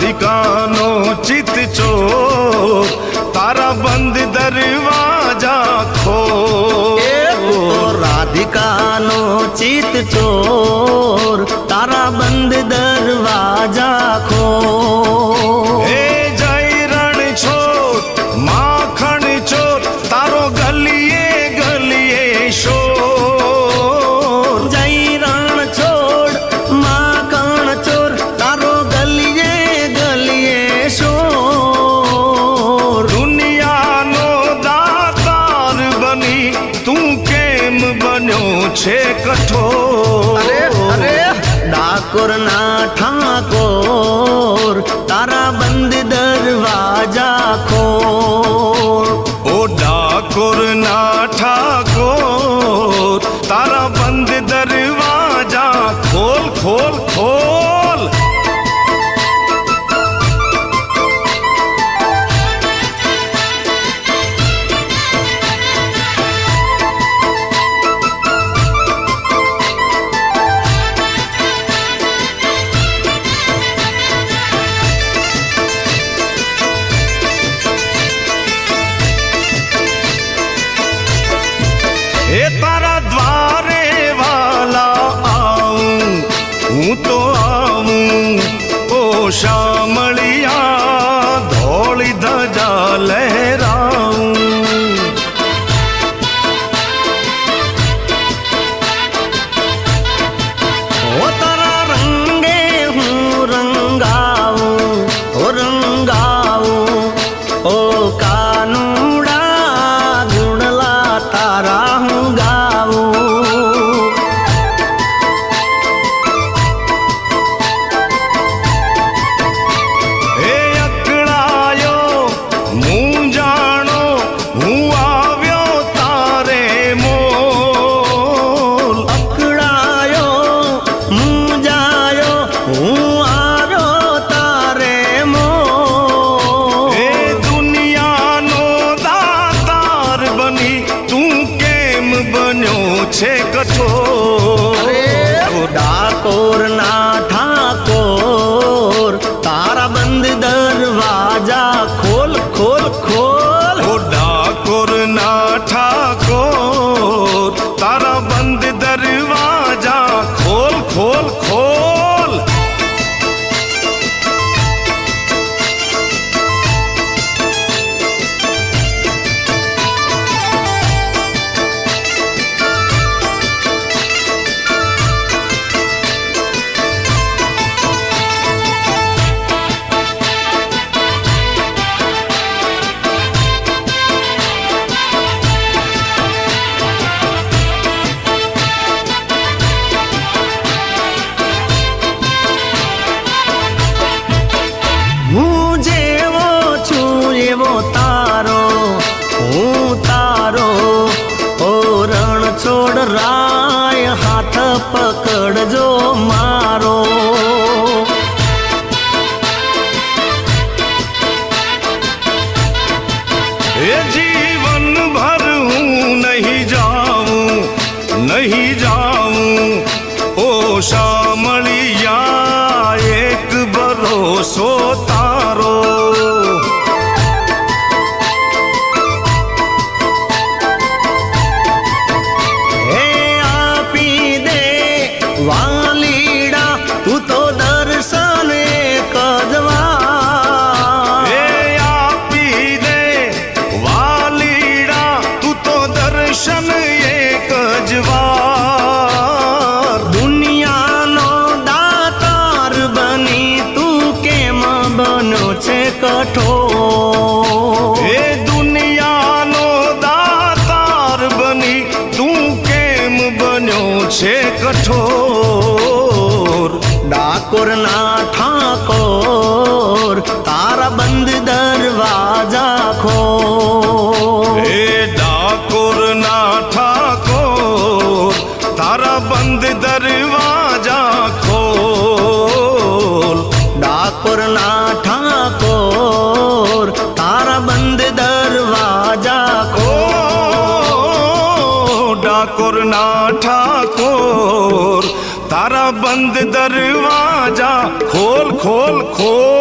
राधिकानो चित चोर तारा बंद दरवाजा खोल। राधिकानो चित चोर तारा बंद दरवाजा खोल। हे जय रण छोर माखण चोर तारो गलिए गलिए शोर। जय रण छोड़ माखण चोर तारो गलिए गलिए शोर। दुनिया नो दातार बनी तू केम बन्यो छे कठोर। अरे अरे डाकोर ना ठाकोर तारा बंद दरवाजा खोल। ओ डाकोर ना ठाकोर तारा बंद दरवाजा खोल खोल खोल। हे तारा द्वारे वाला आऊं हूँ तो आऊं ओ शामलिया धौली धजा लहराऊं। ओ तारा रंगे हूँ रंगाऊं ओ रंगाऊं ओ कानूड़ा गुणला तारा हूँ गाऊं। हे अकड़ायो मुँह जानो हूँ आव्यो तारे मोल। अकड़ायो मुँह जायो हूँ आव्यो तारे मोल। हे दुनिया नो दातार बनी तू केम बन्यो छे कठोर। डाकोर ना ठाकोर तारा बंद दरवाजा खोल खोल खोल। ओ डाकोर ना ठाकोर तारा बंद दरवाजा खोल खोल खोल। હું જેવો છું એવો તારો હું તારો ઓ રણ છોડ રાય હાથ પકડજો મારો। हे जीवन भर हूँ नहीं जाऊं ओ शामलिया एक भरोसो तारो। हे आपी दे वालीड़ा तू तो दर्शन कजवा। हे आपी दे वालीड़ा तू तो दर्शन एक जवार। दुनिया नो दातार बनी तू केम बनो छे कठोर। हे दुनिया नो दातार बनी तू केम बन्यो छे कठोर। डाकोर ना ठाकोर तारा बंद दरवाजा खोल। हे डाकोर ना ठाकोर तारा बंद दरवाजा खोल। डाकोर ना ठाकोर तारा बंद दरवाजा खोल। डाकोर ना ठाकोर तारा बंद दरवाजा खोल खोल खोल।